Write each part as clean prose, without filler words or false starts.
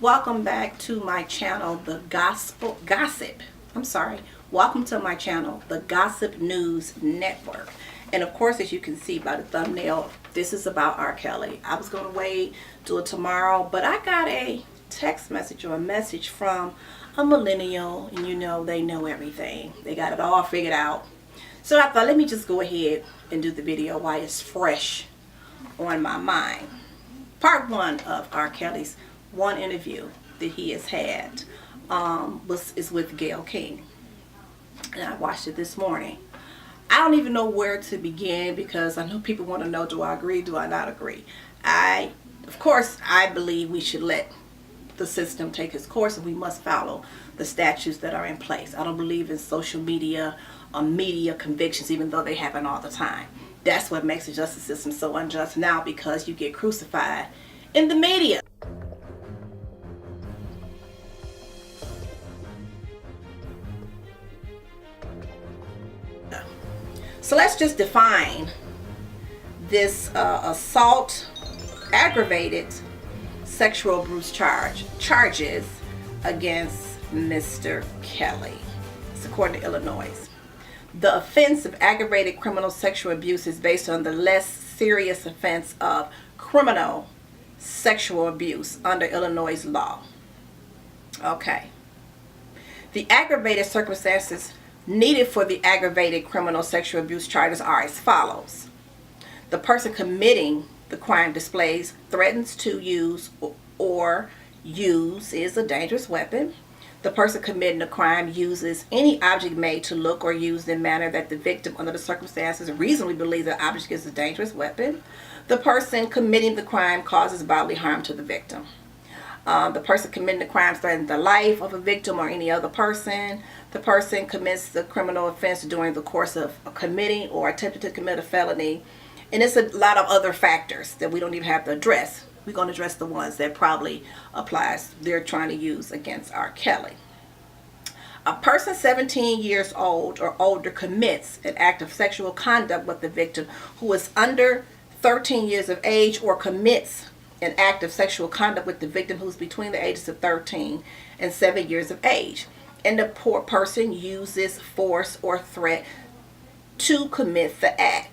welcome back to my channel, welcome to my channel, the Gossip News Network. And of course, as you can see by the thumbnail, this is about R. Kelly. I was going to wait, do it tomorrow, but I got a text message or a message from a millennial, and you know they know everything. They got it all figured out. So I thought, let me just go ahead and do the video while it's fresh on my mind. Part one of R. Kelly's one interview that he has had is with Gayle King, and I watched it this morning. I don't even know where to begin because I know people want to know, do I agree, do I not agree? Of course, I believe we should let the system take its course and we must follow the statutes that are in place. I don't believe in social media or media convictions, even though they happen all the time. That's what makes the justice system so unjust now, because you get crucified in the media. So let's just define this assault, aggravated sexual abuse charges against Mr. Kelly. It's according to Illinois. The offense of aggravated criminal sexual abuse is based on the less serious offense of criminal sexual abuse under Illinois law. Okay. The aggravated circumstances needed for the aggravated criminal sexual abuse charges are as follows. The person committing the crime displays, threatens to use or is a dangerous weapon. The person committing the crime uses any object made to look or used in a manner that the victim, under the circumstances, reasonably believes the object is a dangerous weapon. The person committing the crime causes bodily harm to the victim. The person committing the crime threatens the life of a victim or any other person. The person commits the criminal offense during the course of committing or attempting to commit a felony. And it's a lot of other factors that we don't even have to address. We're going to address the ones that probably applies they're trying to use against R. Kelly. A person 17 years old or older commits an act of sexual conduct with the victim who is under 13 years of age, or commits an act of sexual conduct with the victim who's between the ages of 13 and 7 years of age, and the poor person uses force or threat to commit the act.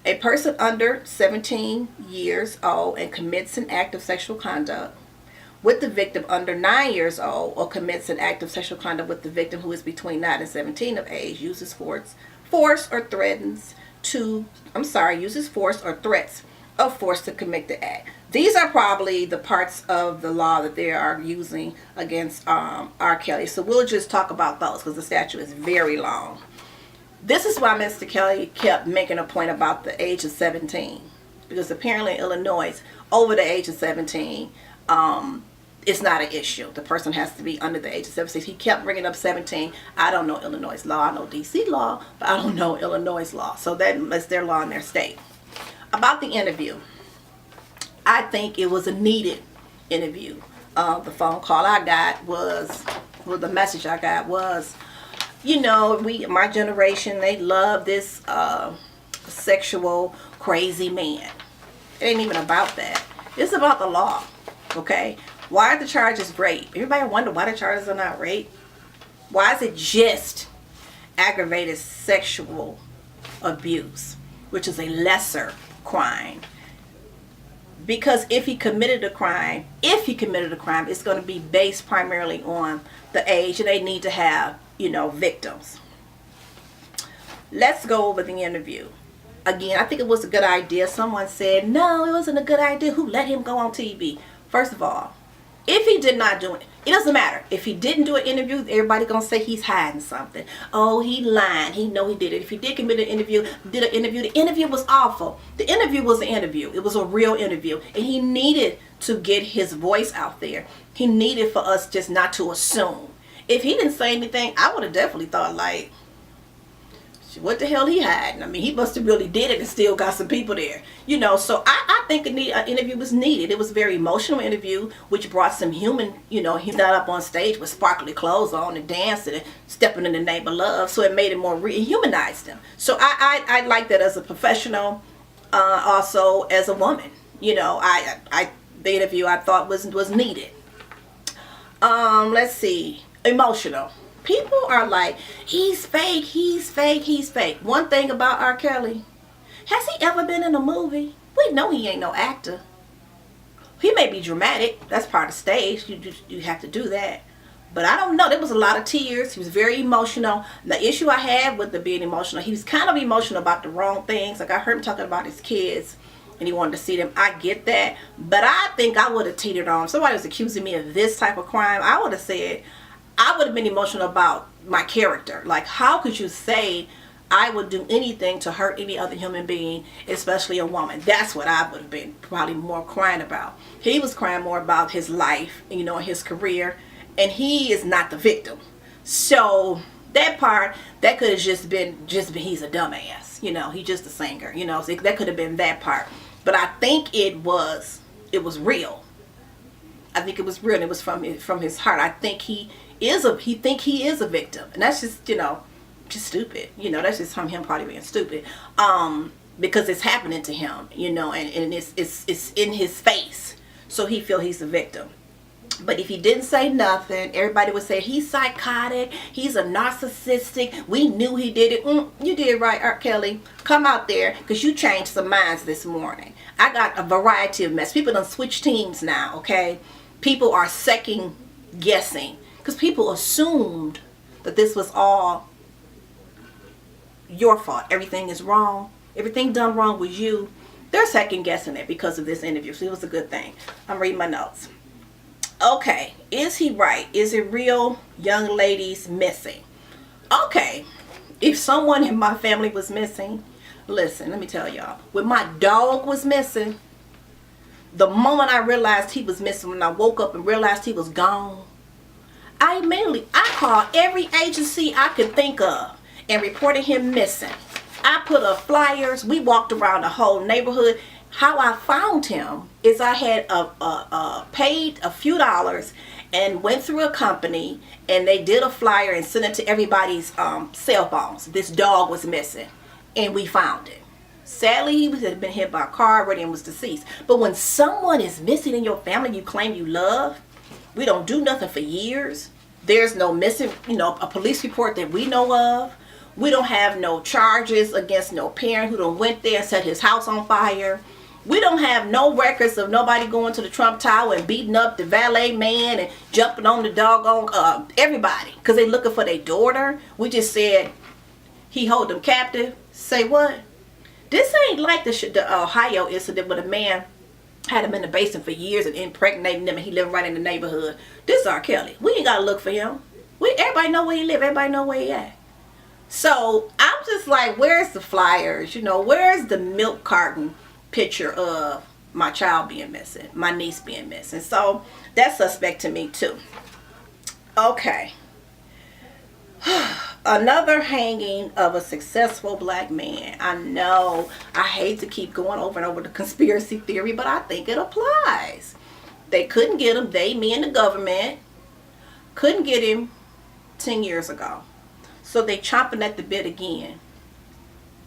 A person under 17 years old and commits an act of sexual conduct with the victim under 9 years old, or commits an act of sexual conduct with the victim who is between 9 and 17 of age, uses force or threats of force to commit the act. These are probably the parts of the law that they are using against R. Kelly. So we'll just talk about those because the statute is very long. This is why Mr. Kelly kept making a point about the age of 17. Because apparently in Illinois, over the age of 17, it's not an issue. The person has to be under the age of 17. He kept bringing up 17. I don't know Illinois law. I know DC law, but I don't know Illinois law. So that's their law in their state. About the interview, I think it was a needed interview. The phone call I got the message I got was, you know, my generation, they love this sexual crazy man. It ain't even about that. It's about the law, okay? Why are the charges rape? Everybody wonder why the charges are not rape. Why is it just aggravated sexual abuse, which is a lesser crime? Because if he committed a crime, it's going to be based primarily on the age, and they need to have, victims. Let's go over the interview. Again, I think it was a good idea. Someone said, no, it wasn't a good idea. Who let him go on TV? First of all, if he did not do it, it doesn't matter. If he didn't do an interview, everybody gonna say he's hiding something. Oh, he lying. He know he did it. If he did commit an interview, the interview was awful. The interview was an interview. It was a real interview. And he needed to get his voice out there. He needed for us just not to assume. If he didn't say anything, I would have definitely thought, like, what the hell he hiding? I mean, he must have really did it and still got some people there. So I think an interview was needed. It was a very emotional interview, which brought some human, he got up on stage with sparkly clothes on and dancing and stepping in the name of love. So it made it more real, humanized him. So I like that as a professional, also as a woman. I the interview I thought was needed. Let's see. Emotional. People are like, he's fake, he's fake, he's fake. One thing about R. Kelly, has he ever been in a movie? We know he ain't no actor. He may be dramatic. That's part of stage. You have to do that. But I don't know. There was a lot of tears. He was very emotional. The issue I had with the being emotional, he was kind of emotional about the wrong things. Like I heard him talking about his kids and he wanted to see them. I get that. But I think I would have teetered on. If somebody was accusing me of this type of crime, I would have said, I would have been emotional about my character. Like, how could you say I would do anything to hurt any other human being, especially a woman? That's what I would have been probably more crying about. He was crying more about his life, you know, his career, and he is not the victim. So that part, that could have just been he's a dumbass, you know, he's just a singer, you know, so that could have been that part. But I think it was real. I think it was real, and it was from his heart. I think he is a victim, and that's just, you know, just stupid, you know. That's just him probably being stupid, because it's happening to him, you know, and it's in his face, so he feel he's a victim. But if he didn't say nothing, everybody would say he's psychotic, he's a narcissistic, we knew he did it. You did right, R. Kelly. Come out there, because you changed some minds this morning. I got a variety of mess. People done switch teams now, okay? People are second guessing, because people assumed that this was all your fault. Everything is wrong. Everything done wrong was you. They're second guessing it because of this interview. So it was a good thing. I'm reading my notes. Okay, is he right? Is it real? Young ladies missing. Okay, if someone in my family was missing, listen, let me tell y'all. When my dog was missing, the moment I realized he was missing, when I woke up and realized he was gone, I called every agency I could think of and reported him missing. I put up flyers. We walked around the whole neighborhood. How I found him is I had paid a few dollars and went through a company, and they did a flyer and sent it to everybody's cell phones. This dog was missing, and we found him. Sadly, he had been hit by a car already and was deceased. But when someone is missing in your family you claim you love, we don't do nothing for years. There's no missing, you know, a police report that we know of. We don't have no charges against no parent who done went there and set his house on fire. We don't have no records of nobody going to the Trump Tower and beating up the valet man and jumping on the doggone everybody because they looking for their daughter. We just said he hold them captive. Say what? This ain't like the Ohio incident where the man had him in the basement for years and impregnating them, and he lived right in the neighborhood. This is R. Kelly. We ain't gotta look for him. Everybody know where he live. Everybody know where he at. So I'm just like, where's the flyers? You know, where's the milk carton picture of my child being missing, my niece being missing? So that's suspect to me too. Okay. Another hanging of a successful black man. I know I hate to keep going over and over the conspiracy theory, but I think it applies. They couldn't get him. Me and the government couldn't get him 10 years ago. So they chomping at the bit again.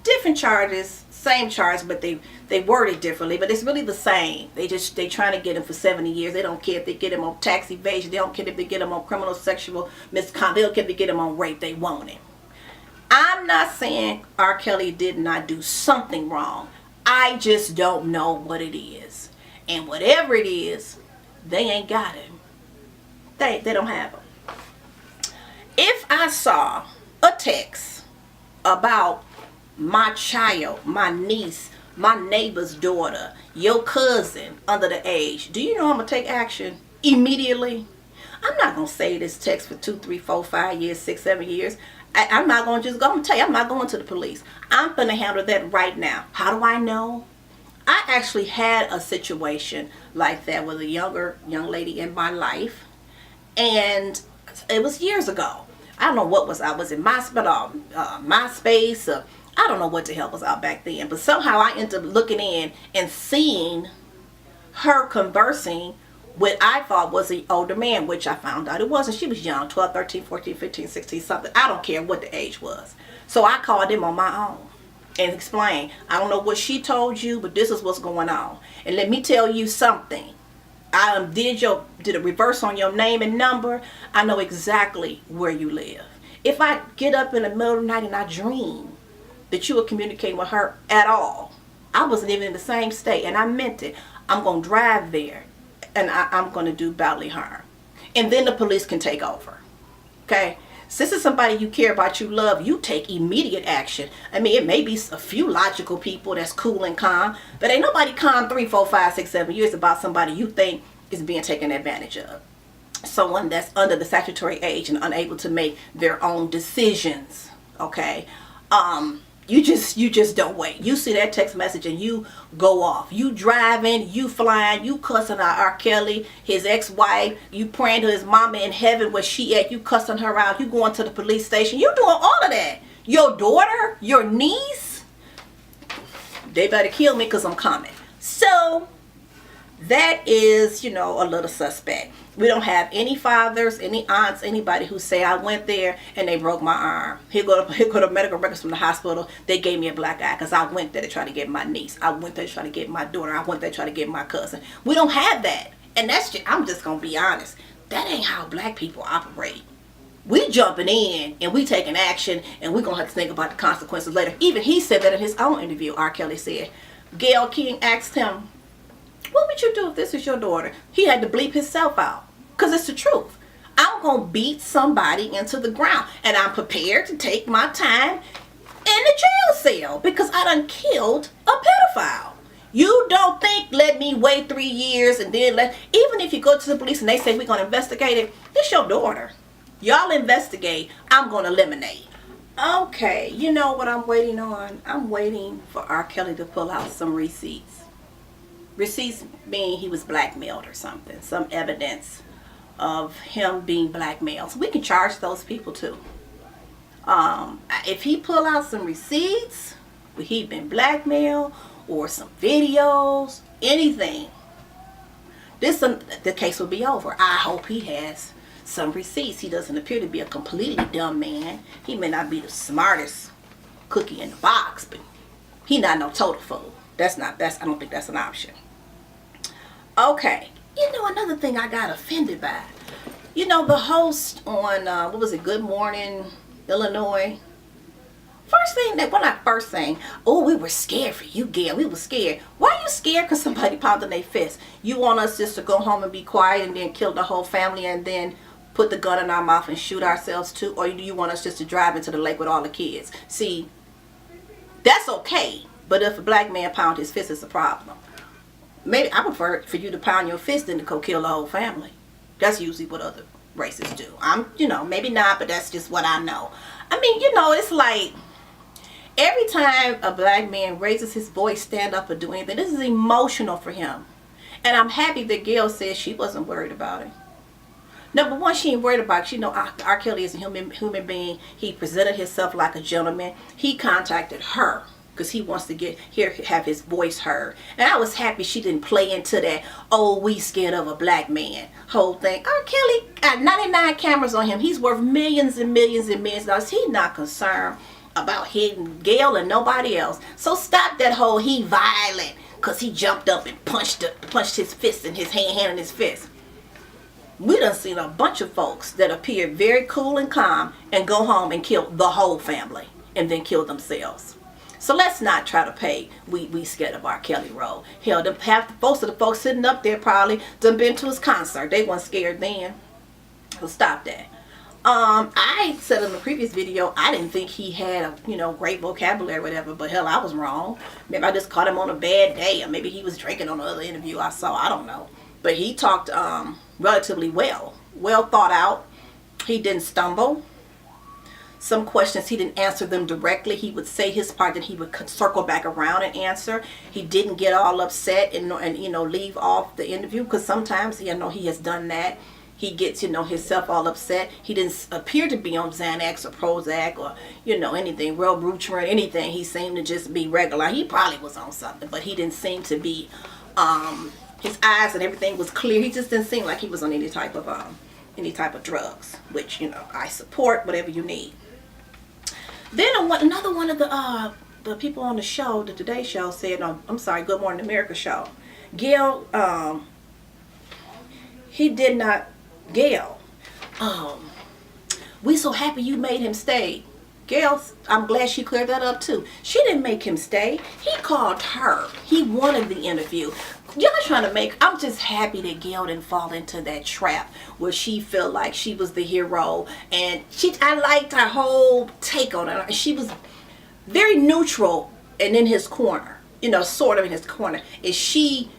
Different charges, same charge, but they word it differently. But it's really the same. They trying to get him for 70 years. They don't care if they get him on tax evasion. They don't care if they get him on criminal sexual misconduct. They don't care if they get him on rape. They want him. I'm not saying R. Kelly did not do something wrong. I just don't know what it is. And whatever it is, they ain't got him. They don't have him. If I saw a text about my child, my niece, my neighbor's daughter, your cousin under the age, do you know I'm going to take action immediately? I'm not going to say this text for 2, 3, 4, 5 years, 6, 7 years. I'm not going to just go. I'm going to tell you, I'm not going to the police. I'm going to handle that right now. How do I know? I actually had a situation like that with a young lady in my life. And it was years ago. I don't know what I was in MySpace. I don't know what the hell was out back then. But somehow I ended up looking in and seeing her conversing with I thought was an older man, which I found out it wasn't. She was young, 12, 13, 14, 15, 16, something. I don't care what the age was. So I called him on my own and explained, I don't know what she told you, but this is what's going on. And let me tell you something. I did a reverse on your name and number. I know exactly where you live. If I get up in the middle of the night and I dream that you were communicating with her at all, I wasn't even in the same state, and I meant it. I'm going to drive there, and I'm going to do bodily harm. And then the police can take over. Okay? Since it's somebody you care about, you love, you take immediate action. I mean, it may be a few logical people that's cool and calm, but ain't nobody calm 3, 4, 5, 6, 7 years about somebody you think is being taken advantage of. Someone that's under the statutory age and unable to make their own decisions. Okay? You just don't wait. You see that text message and you go off. You driving, you flying, you cussing out R. Kelly, his ex-wife. You praying to his mama in heaven where she at. You cussing her out. You going to the police station. You doing all of that. Your daughter, your niece, they better kill me because I'm coming. So that is, a little suspect. We don't have any fathers, any aunts, anybody who say I went there and they broke my arm. Here go to medical records from the hospital. They gave me a black eye because I went there to try to get my niece. I went there to try to get my daughter. I went there to try to get my cousin. We don't have that. And I'm just going to be honest. That ain't how black people operate. We jumping in and we taking action and we're going to have to think about the consequences later. Even he said that in his own interview. R. Kelly said, Gayle King asked him, what would you do if this is your daughter? He had to bleep himself out. Because it's the truth. I'm going to beat somebody into the ground. And I'm prepared to take my time in the jail cell. Because I done killed a pedophile. You don't think let me wait 3 years and then even if you go to the police and they say we're going to investigate it. This your daughter. Y'all investigate. I'm going to eliminate. Okay. You know what I'm waiting on? I'm waiting for R. Kelly to pull out some receipts. Receipts mean he was blackmailed or something. Some evidence of him being blackmailed. So we can charge those people too. If he pull out some receipts where he been blackmailed or some videos, anything, the case will be over. I hope he has some receipts. He doesn't appear to be a completely dumb man. He may not be the smartest cookie in the box, but he not no total fool. I don't think that's an option. Okay. Another thing I got offended by. The host on, what was it, Good Morning, Illinois. When I first sang, oh, we were scared for you, Gayle. We were scared. Why are you scared? Because somebody pounded their fist. You want us just to go home and be quiet and then kill the whole family and then put the gun in our mouth and shoot ourselves too? Or do you want us just to drive into the lake with all the kids? See, that's okay. But if a black man pound his fist, it's a problem. Maybe I prefer for you to pound your fist than to go kill the whole family. That's usually what other races do. Maybe not, but that's just what I know. I mean, it's like every time a black man raises his voice, stand up or do anything, this is emotional for him. And I'm happy that Gayle said she wasn't worried about it. Number one, she ain't worried about it. R. Kelly is a human being. He presented himself like a gentleman. He contacted her because he wants to have his voice heard. And I was happy she didn't play into that, oh, we scared of a black man whole thing. R. Kelly got 99 cameras on him. He's worth millions and millions and millions of dollars. He's not concerned about hitting Gayle and nobody else. So stop that whole he violent because he jumped up and punched his fist in his hand in his fist. We done seen a bunch of folks that appear very cool and calm and go home and kill the whole family and then kill themselves. So let's not try to pay we scared of R. Kelly role. Hell, most of the folks sitting up there probably done been to his concert. They weren't scared then. So stop that. I said in the previous video, I didn't think he had a great vocabulary or whatever, but hell, I was wrong. Maybe I just caught him on a bad day, or maybe he was drinking on another interview I saw. I don't know. But he talked relatively well thought out. He didn't stumble. Some questions he didn't answer them directly. He would say his part, then he would circle back around and answer. He didn't get all upset and leave off the interview, because sometimes he has done that. He gets himself all upset. He didn't appear to be on Xanax or Prozac or anything, Wellbutrin, anything. He seemed to just be regular. He probably was on something, but he didn't seem to be. His eyes and everything was clear. He just didn't seem like he was on any type of drugs, which I support. Whatever you need. Then another one of the people on the show, the Today Show, said, Good Morning America show, Gayle He did not. Gayle, we so happy you made him stay. Gayle, I'm glad she cleared that up too. She didn't make him stay. He called her. He wanted the interview. Y'all trying to make, I'm just happy that Gayle didn't fall into that trap where she felt like she was the hero. And I liked her whole take on it. She was very neutral and in his corner, sort of in his corner. And she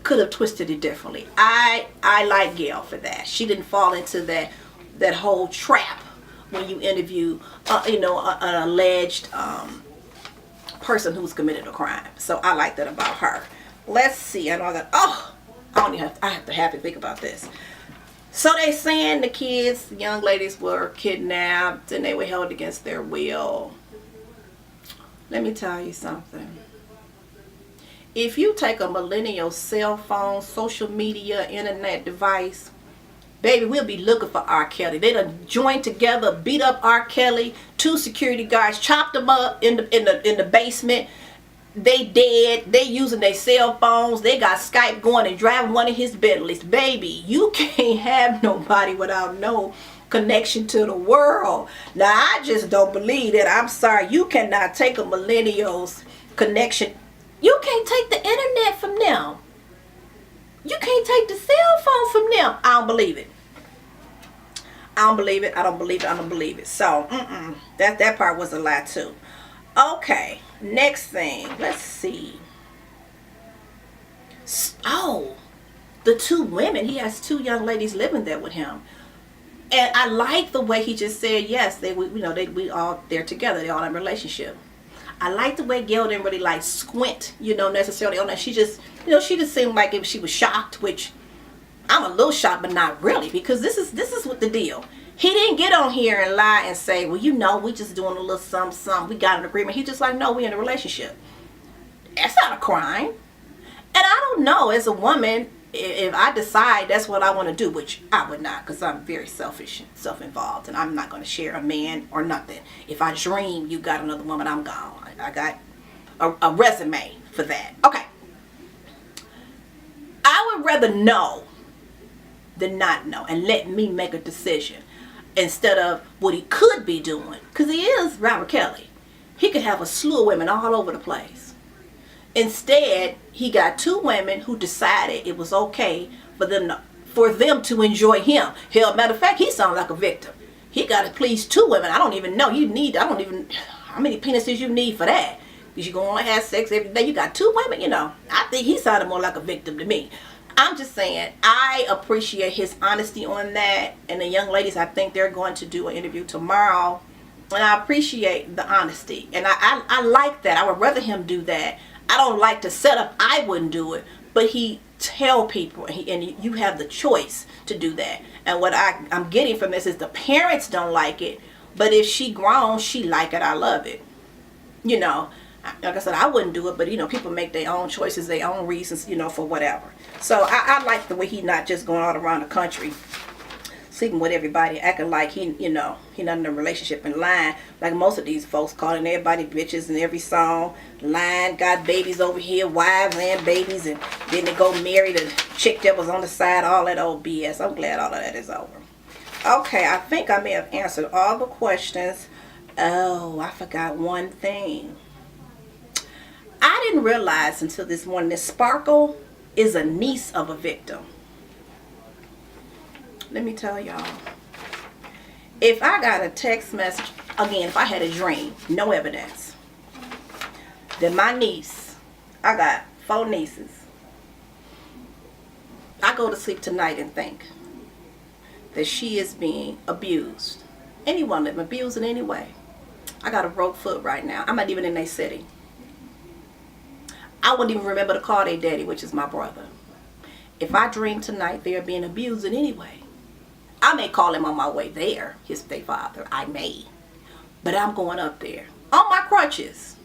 could have twisted it differently. I like Gayle for that. She didn't fall into that whole trap when you interview, an alleged person who's committed a crime. So I like that about her. Let's see. I know that. I have to think about this. So they saying the young ladies were kidnapped and they were held against their will. Let me tell you something. If you take a millennial cell phone, social media, internet device, baby, we'll be looking for R. Kelly. They done joined together, beat up R. Kelly. 2 security guards chopped them up in the basement. They dead. They using their cell phones. They got Skype going and driving one of his Bentleys. Baby, you can't have nobody without no connection to the world. Now, I just don't believe that. I'm sorry. You cannot take a millennial's connection. You can't take the internet from them. You can't take the cell phone from them. I don't believe it. I don't believe it. I don't believe it. I don't believe it. So, that part was a lie too. Okay, next thing. Let's see. Oh, the 2 women. He has 2 young ladies living there with him. And I like the way he just said, yes, we all, they're together. They're all in a relationship. I like the way Gayle didn't really squint, necessarily on that. She just, she just seemed like if she was shocked, which I'm a little shocked, but not really, because this is what the deal. He didn't get on here and lie and say, well, we just doing a little something, we got an agreement. He just like, no, we in a relationship. That's not a crime. And I don't know, as a woman, if I decide that's what I want to do, which I would not, because I'm very selfish and self-involved, and I'm not going to share a man or nothing. If I dream you got another woman, I'm gone. I got a resume for that. Okay. I would rather know than not know, and let me make a decision instead of what he could be doing, because he is Robert Kelly. He could have a slew of women all over the place. Instead, he got 2 women who decided it was okay for them to enjoy him. Hell, matter of fact, he sounds like a victim. He got to please 2 women. I don't even know. How many penises you need for that? Because you're going to have sex every day. You got 2 women, I think he sounded more like a victim to me. I'm just saying, I appreciate his honesty on that. And the young ladies, I think they're going to do an interview tomorrow. And I appreciate the honesty. And I like that. I would rather him do that. I don't like the setup. I wouldn't do it. But he tell people, and you have the choice to do that. And what I'm getting from this is the parents don't like it. But if she grown, she like it. I love it. Like I said, I wouldn't do it, but people make their own choices, their own reasons, for whatever. So I like the way he not just going all around the country sleeping with everybody, acting like he not in a relationship and lying, like most of these folks, calling everybody bitches in every song, lying, got babies over here, wives and babies, and then they go marry the chick that was on the side, all that old BS. I'm glad all of that is over. Okay, I think I may have answered all the questions. Oh, I forgot one thing. I didn't realize until this morning that Sparkle is a niece of a victim. Let me tell y'all. If I got a text message, again, if I had a dream, no evidence, that my niece, I got 4 nieces, I go to sleep tonight and think that she is being abused. Anyone that abused in any way. I got a broke foot right now. I'm not even in their city. I wouldn't even remember to call their daddy, which is my brother. If I dream tonight they are being abused in any way, I may call him on my way there, their father. I may. But I'm going up there on my crutches.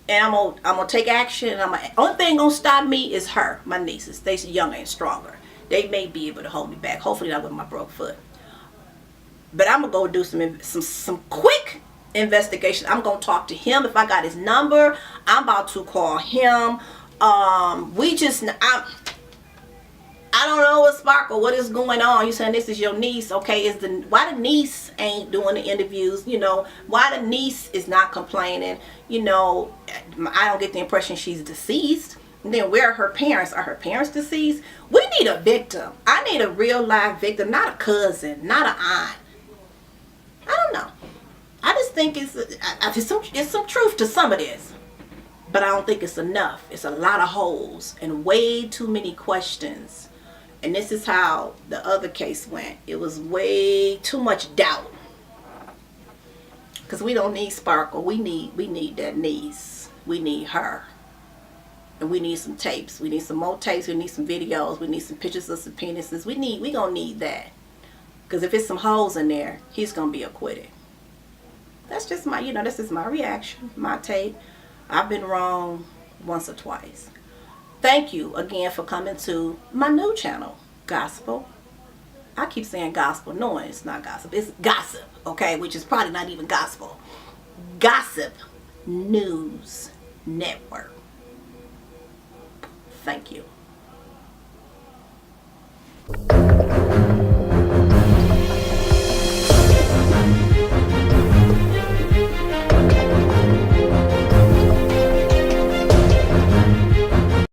And I'm gonna take action. Only thing gonna stop me is her, my nieces. They're younger and stronger. They may be able to hold me back. Hopefully not with my broke foot. But I'm gonna go do some quick investigation. I'm gonna talk to him. If I got his number, I'm about to call him. I I don't know what Sparkle, what is going on? You saying this is your niece? Okay, why the niece ain't doing the interviews? You know, why the niece is not complaining? You know, I don't get the impression she's deceased. And then where are her parents? Are her parents deceased? We need a victim. I need a real live victim, not a cousin, not an aunt. I don't know. I just think it's some truth to some of this, but I don't think it's enough. It's a lot of holes and way too many questions. And this is how the other case went. It was way too much doubt. Because we don't need Sparkle. We need that niece. We need her. And we need some tapes. We need some more tapes. We need some videos. We need some pictures of some penises. We gonna need that. Because if it's some holes in there, he's gonna be acquitted. That's just my, this is my reaction, my take. I've been wrong once or twice. Thank you again for coming to my new channel, Gospel. I keep saying gospel, knowing it's not gossip. It's gossip, okay? Which is probably not even gospel. Gossip News Network. Thank you.